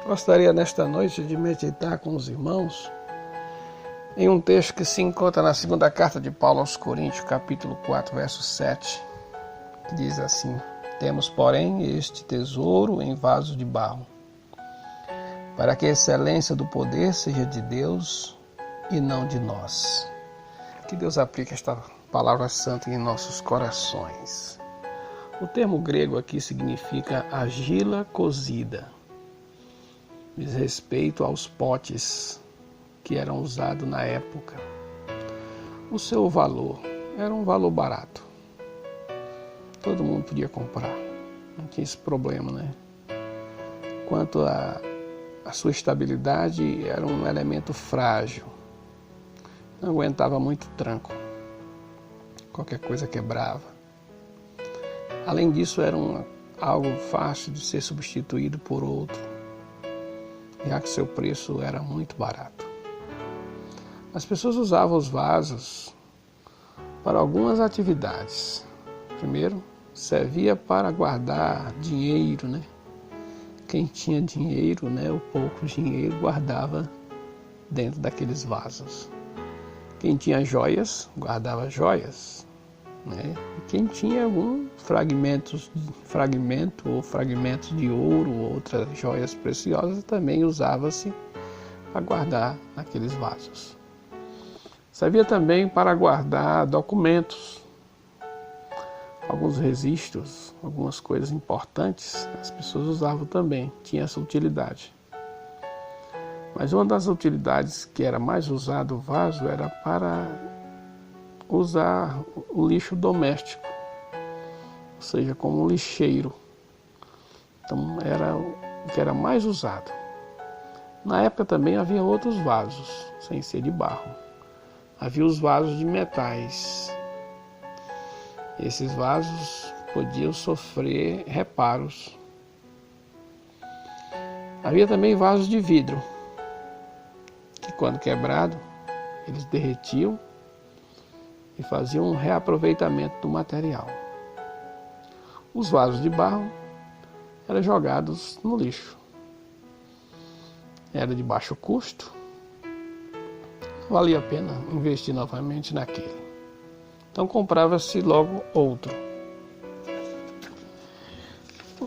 Gostaria nesta noite de meditar com os irmãos em um texto que se encontra na segunda carta de Paulo aos Coríntios, capítulo 4, verso 7, que diz assim: Temos, porém, este tesouro em vaso de barro, para que a excelência do poder seja de Deus e não de nós. Que Deus aplique esta palavra santa em nossos corações. O termo grego aqui significa argila cozida. Diz respeito aos potes que eram usados na época. O seu valor era um valor barato. Todo mundo podia comprar. Não tinha esse problema, né? Quanto a sua estabilidade, era um elemento frágil. Não aguentava muito tranco. Qualquer coisa quebrava. Além disso, era algo fácil de ser substituído por outro, já que seu preço era muito barato. As pessoas usavam os vasos para algumas atividades. Primeiro, servia para guardar dinheiro, né? Quem tinha dinheiro, né, ou pouco dinheiro, guardava dentro daqueles vasos. Quem tinha joias, guardava joias, né? E quem tinha algum fragmento de ouro ou outras joias preciosas também usava-se para guardar naqueles vasos. Servia também para guardar documentos, alguns registros, algumas coisas importantes, as pessoas usavam também, tinha essa utilidade. Mas uma das utilidades que era mais usado o vaso era para usar o lixo doméstico, ou seja, como um lixeiro. Então era o que era mais usado. Na época também havia outros vasos, sem ser de barro. Havia os vasos de metais. Esses vasos podiam sofrer reparos. Havia também vasos de vidro, que quando quebrado, eles derretiam e faziam um reaproveitamento do material. Os vasos de barro eram jogados no lixo. Era de baixo custo, não valia a pena investir novamente naquele. Então comprava-se logo outro.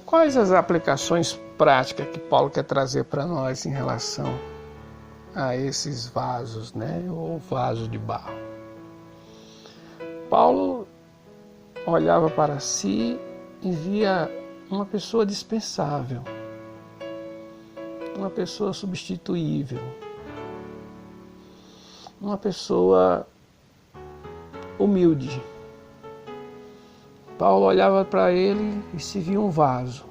Quais as aplicações práticas que Paulo quer trazer para nós em relação a esses vasos, né? Ou vasos de barro? Paulo olhava para si e via uma pessoa dispensável, uma pessoa substituível, uma pessoa humilde. Paulo olhava para ele e se via um vaso.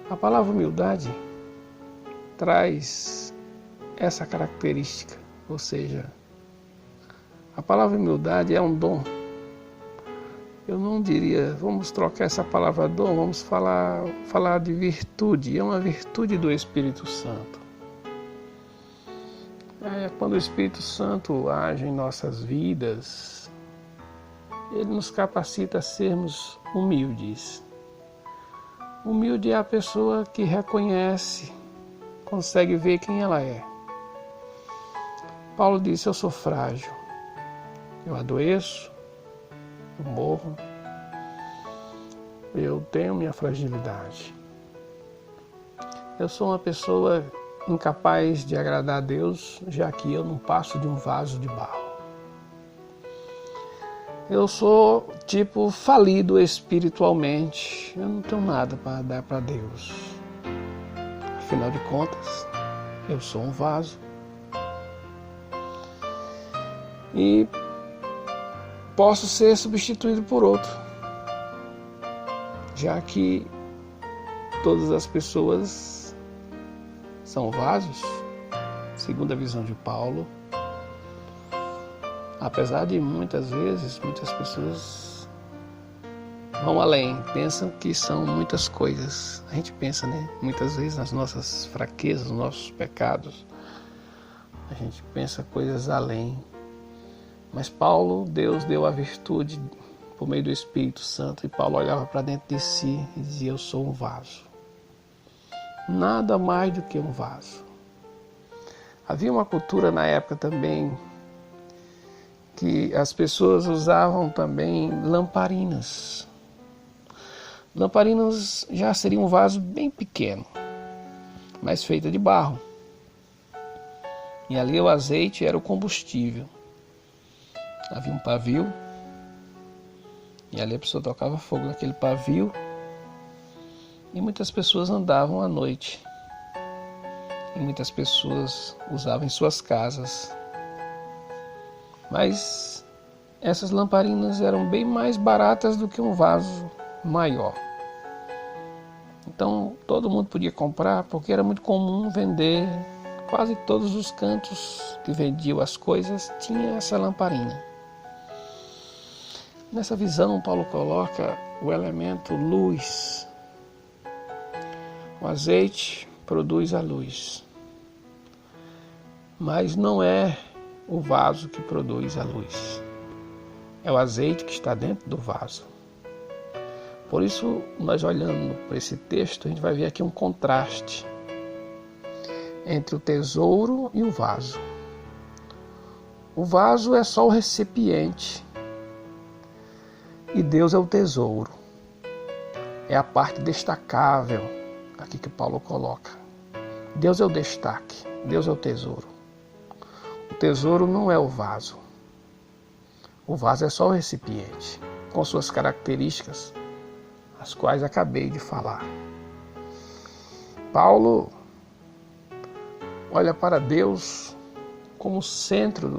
A palavra humildade traz essa característica, ou seja, a palavra humildade é um dom. Eu não diria, vamos trocar essa palavra dom, vamos falar de virtude. É uma virtude do Espírito Santo. Quando o Espírito Santo age em nossas vidas, ele nos capacita a sermos humildes. Humilde é a pessoa que reconhece, consegue ver quem ela é. Paulo disse: eu sou frágil, eu adoeço, eu morro, eu tenho minha fragilidade. Eu sou uma pessoa incapaz de agradar a Deus, já que eu não passo de um vaso de barro. Eu sou tipo falido espiritualmente, eu não tenho nada para dar para Deus. Afinal de contas, eu sou um vaso. E posso ser substituído por outro, já que todas as pessoas são vasos, segundo a visão de Paulo. Apesar de muitas vezes, muitas pessoas vão além, pensam que são muitas coisas. A gente pensa, né? Muitas vezes nas nossas fraquezas, nos nossos pecados, a gente pensa coisas além. Mas Paulo, Deus deu a virtude por meio do Espírito Santo, e Paulo olhava para dentro de si e dizia: eu sou um vaso. nada mais do que um vaso. Havia uma cultura na época também que as pessoas usavam também lamparinas. Lamparinas já seria um vaso bem pequeno, mas feita de barro. E ali o azeite era o combustível. Havia um pavio, e ali a pessoa tocava fogo naquele pavio, e muitas pessoas andavam à noite. E muitas pessoas usavam em suas casas. Mas essas lamparinas eram bem mais baratas do que um vaso maior. Então todo mundo podia comprar, porque era muito comum vender. Quase todos os cantos que vendiam as coisas tinha essa lamparina. Nessa visão, Paulo coloca o elemento luz. O azeite produz a luz, mas não é o vaso que produz a luz. É o azeite que está dentro do vaso. Por isso, nós olhando para esse texto, a gente vai ver aqui um contraste entre o tesouro e o vaso. O vaso é só o recipiente e Deus é o tesouro. É a parte destacável aqui que Paulo coloca. Deus é o destaque, Deus é o tesouro. O tesouro não é o vaso. O vaso é só o recipiente, com suas características, as quais acabei de falar. Paulo olha para Deus como o centro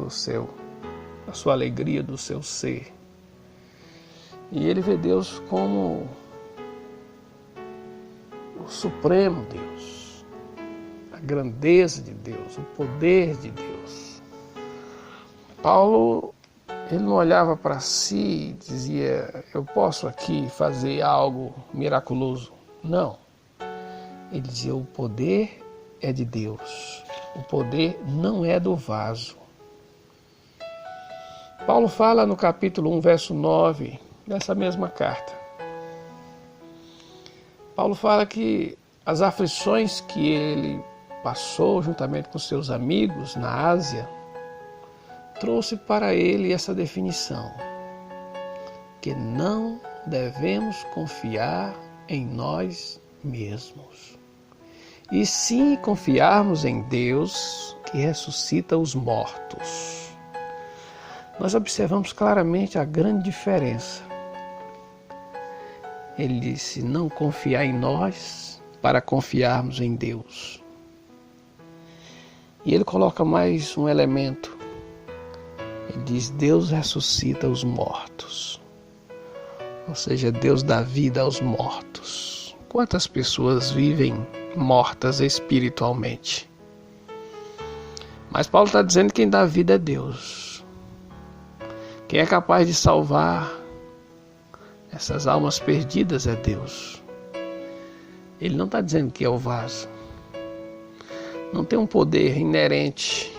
da sua alegria, do seu ser. E ele vê Deus como o supremo Deus, a grandeza de Deus, o poder de Deus. Paulo, ele não olhava para si e dizia, eu posso aqui fazer algo miraculoso. Não. Ele dizia, o poder é de Deus. O poder não é do vaso. Paulo fala no capítulo 1, verso 9, dessa mesma carta. Paulo fala que as aflições que ele passou juntamente com seus amigos na Ásia trouxe para ele essa definição, que não devemos confiar em nós mesmos, e sim confiarmos em Deus que ressuscita os mortos. Nós observamos claramente a grande diferença. Ele disse, não confiar em nós para confiarmos em Deus. E ele coloca mais um elemento. Ele diz, Deus ressuscita os mortos. Ou seja, Deus dá vida aos mortos. Quantas pessoas vivem mortas espiritualmente? Mas Paulo está dizendo que quem dá vida é Deus. Quem é capaz de salvar essas almas perdidas é Deus. Ele não está dizendo que é o vaso. Não tem um poder inerente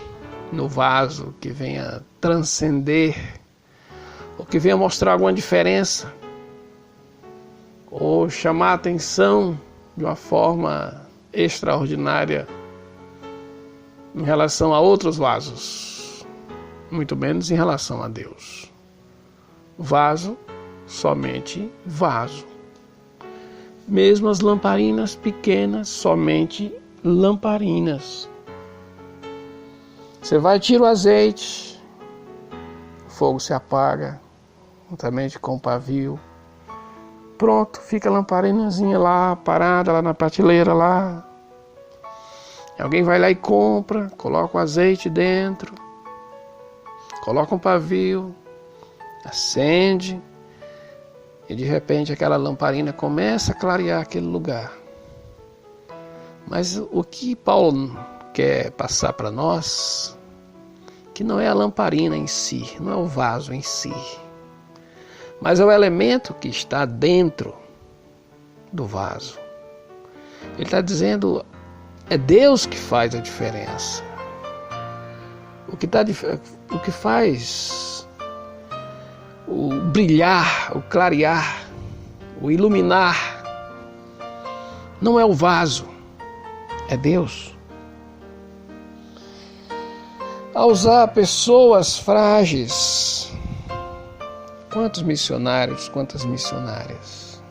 no vaso que venha transcender, ou que venha mostrar alguma diferença, ou chamar a atenção de uma forma extraordinária em relação a outros vasos, muito menos em relação a Deus. Vaso, somente vaso. Mesmo as lamparinas pequenas, somente lamparinas. Você vai, tira o azeite, o fogo se apaga, juntamente com o pavio. Pronto, fica a lamparinazinha lá, parada lá na prateleira lá. Alguém vai lá e compra, coloca o azeite dentro, coloca um pavio, acende, e de repente aquela lamparina começa a clarear aquele lugar. Mas o que Paulo quer passar para nós, que não é a lamparina em si, não é o vaso em si, mas é o elemento que está dentro do vaso. Ele está dizendo, é Deus que faz a diferença. O que faz o brilhar, o clarear, o iluminar, não é o vaso, é Deus. A usar pessoas frágeis. Quantos missionários, quantas missionárias.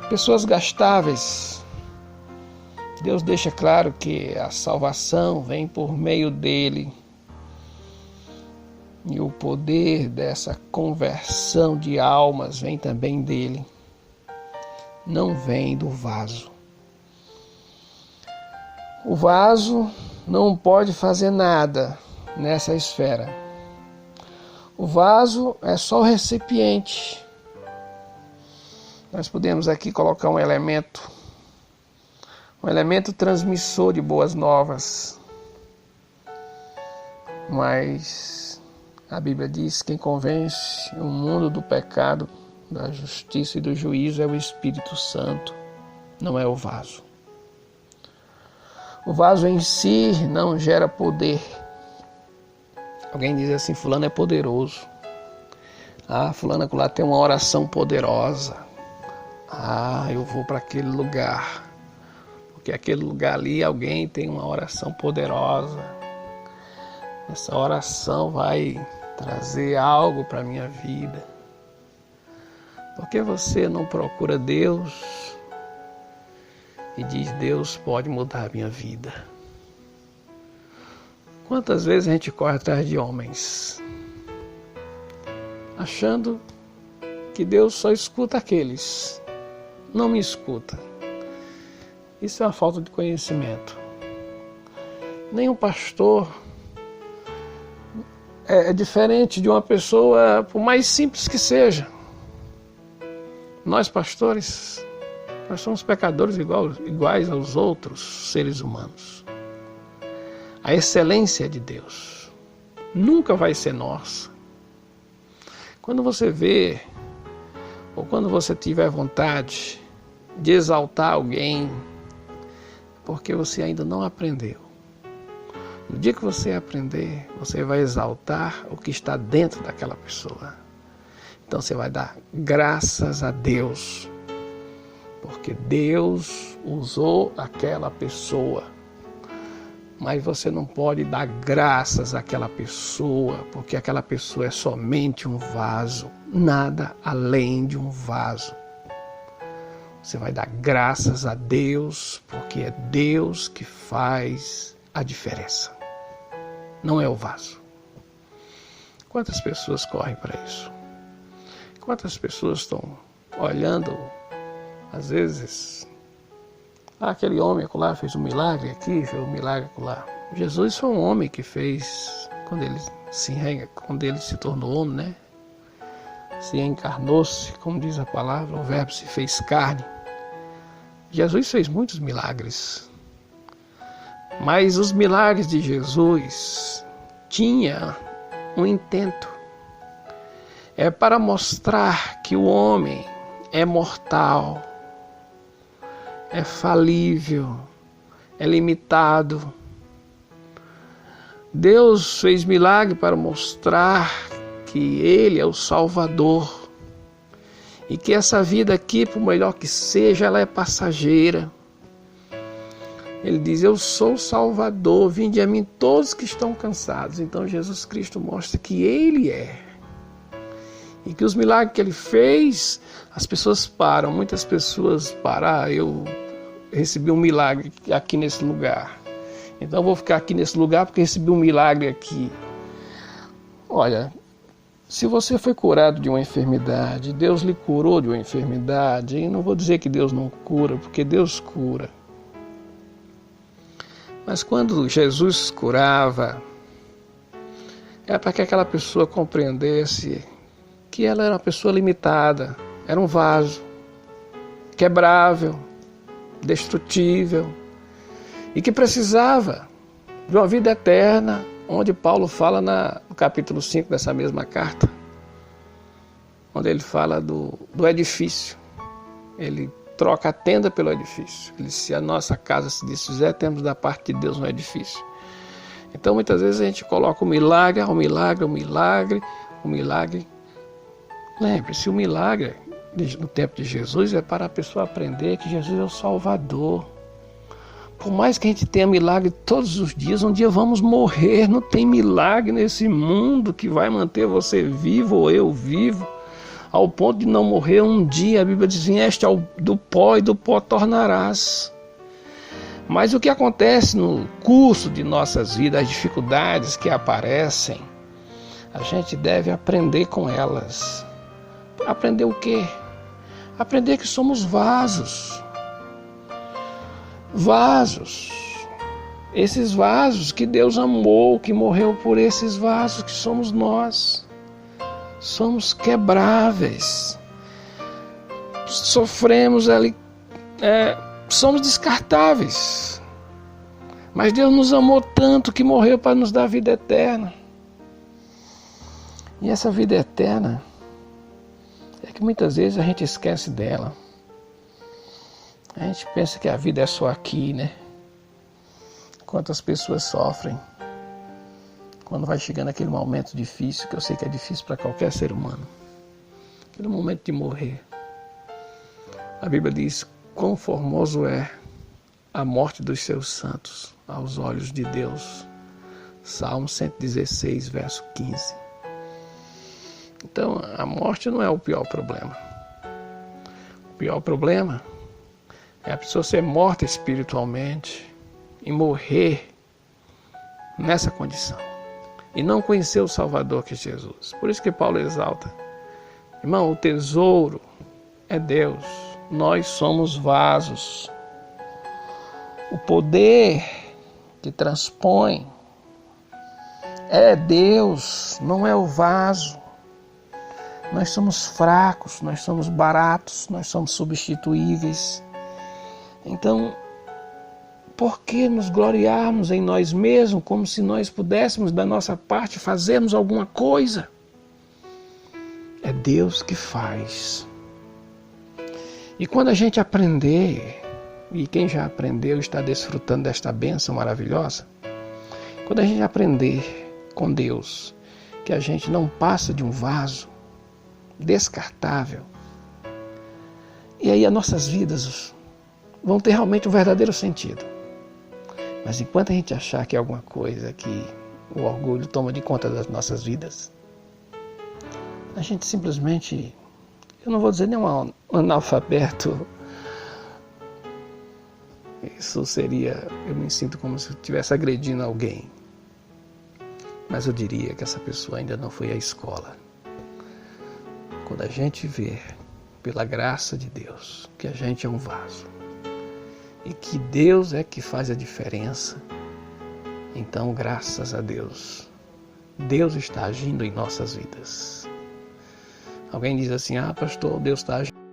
Pessoas gastáveis. Deus deixa claro que a salvação vem por meio dele. E o poder dessa conversão de almas vem também dele. Não vem do vaso. O vaso não pode fazer nada nessa esfera. O vaso é só o recipiente. Nós podemos aqui colocar um elemento transmissor de boas novas. Mas a Bíblia diz que quem convence o mundo do pecado, da justiça e do juízo é o Espírito Santo, não é o vaso. O vaso em si não gera poder. Alguém diz assim, fulano é poderoso. Ah, fulano lá tem uma oração poderosa. Ah, eu vou para aquele lugar. Porque aquele lugar ali alguém tem uma oração poderosa. Essa oração vai trazer algo para a minha vida. Por que você não procura Deus e diz, Deus pode mudar a minha vida? Quantas vezes a gente corre atrás de homens, achando que Deus só escuta aqueles, não me escuta. Isso é uma falta de conhecimento. Nenhum pastor é diferente de uma pessoa, por mais simples que seja. Nós pastores, nós somos pecadores iguais aos outros seres humanos. A excelência de Deus nunca vai ser nossa. Quando você vê, ou quando você tiver vontade de exaltar alguém, porque você ainda não aprendeu. No dia que você aprender, você vai exaltar o que está dentro daquela pessoa. Então você vai dar graças a Deus, porque Deus usou aquela pessoa. Mas você não pode dar graças àquela pessoa, porque aquela pessoa é somente um vaso, nada além de um vaso. Você vai dar graças a Deus, porque é Deus que faz a diferença. Não é o vaso. Quantas pessoas correm para isso? Quantas pessoas estão olhando, às vezes, aquele homem lá fez um milagre aqui, fez um milagre lá. Jesus foi um homem que fez, quando ele se tornou homem, né? Se encarnou-se, como diz a palavra, o verbo se fez carne. Jesus fez muitos milagres. Mas os milagres de Jesus tinham um intento. É para mostrar que o homem é mortal, é falível, é limitado. Deus fez milagre para mostrar que Ele é o Salvador e que essa vida aqui, por melhor que seja, ela é passageira. Ele diz, eu sou o Salvador, vinde a mim todos que estão cansados. Então Jesus Cristo mostra que Ele é. E que os milagres que Ele fez, as pessoas param. Muitas pessoas param, eu recebi um milagre aqui nesse lugar. Então eu vou ficar aqui nesse lugar porque recebi um milagre aqui. Olha, se você foi curado de uma enfermidade, Deus lhe curou de uma enfermidade, e não vou dizer que Deus não cura, porque Deus cura. Mas quando Jesus curava, era para que aquela pessoa compreendesse que ela era uma pessoa limitada, era um vaso, quebrável, destrutível, e que precisava de uma vida eterna, onde Paulo fala no capítulo 5 dessa mesma carta, onde ele fala do edifício. Ele troca a tenda pelo edifício. Ele diz, se a nossa casa se desfizer, temos da parte de Deus no edifício. Então muitas vezes a gente coloca o milagre, o milagre. Lembre-se, o milagre no tempo de Jesus é para a pessoa aprender que Jesus é o Salvador. Por mais que a gente tenha milagre todos os dias, um dia vamos morrer. Não tem milagre nesse mundo que vai manter você vivo ou eu vivo, ao ponto de não morrer um dia. A Bíblia diz: vieste do pó e do pó tornarás. Mas o que acontece no curso de nossas vidas, as dificuldades que aparecem, a gente deve aprender com elas. Aprender o quê? Aprender que somos vasos. Vasos. Esses vasos que Deus amou, que morreu por esses vasos que somos nós. Somos quebráveis. Sofremos ali, somos descartáveis. Mas Deus nos amou tanto que morreu para nos dar vida eterna. E essa vida eterna é que muitas vezes a gente esquece dela. A gente pensa que a vida é só aqui, né? Quantas pessoas sofrem quando vai chegando aquele momento difícil, que eu sei que é difícil para qualquer ser humano. Aquele momento de morrer. A Bíblia diz: quão formoso é a morte dos seus santos aos olhos de Deus. Salmo 116, verso 15. Então, a morte não é o pior problema. O pior problema é a pessoa ser morta espiritualmente e morrer nessa condição. E não conhecer o Salvador que é Jesus. Por isso que Paulo exalta: irmão, o tesouro é Deus. Nós somos vasos. O poder que transpõe é Deus, não é o vaso. Nós somos fracos, nós somos baratos, nós somos substituíveis. Então, por que nos gloriarmos em nós mesmos como se nós pudéssemos da nossa parte fazermos alguma coisa? É Deus que faz. E quando a gente aprender, e quem já aprendeu está desfrutando desta bênção maravilhosa, quando a gente aprender com Deus que a gente não passa de um vaso descartável, e aí as nossas vidas vão ter realmente um verdadeiro sentido. Mas enquanto a gente achar que é alguma coisa que o orgulho toma de conta das nossas vidas, a gente simplesmente, eu não vou dizer nem um analfabeto, isso seria, eu me sinto como se eu estivesse agredindo alguém, mas eu diria que essa pessoa ainda não foi à escola. Quando a gente vê, pela graça de Deus, que a gente é um vaso e que Deus é que faz a diferença, então, graças a Deus, Deus está agindo em nossas vidas. Alguém diz assim: pastor, Deus está agindo.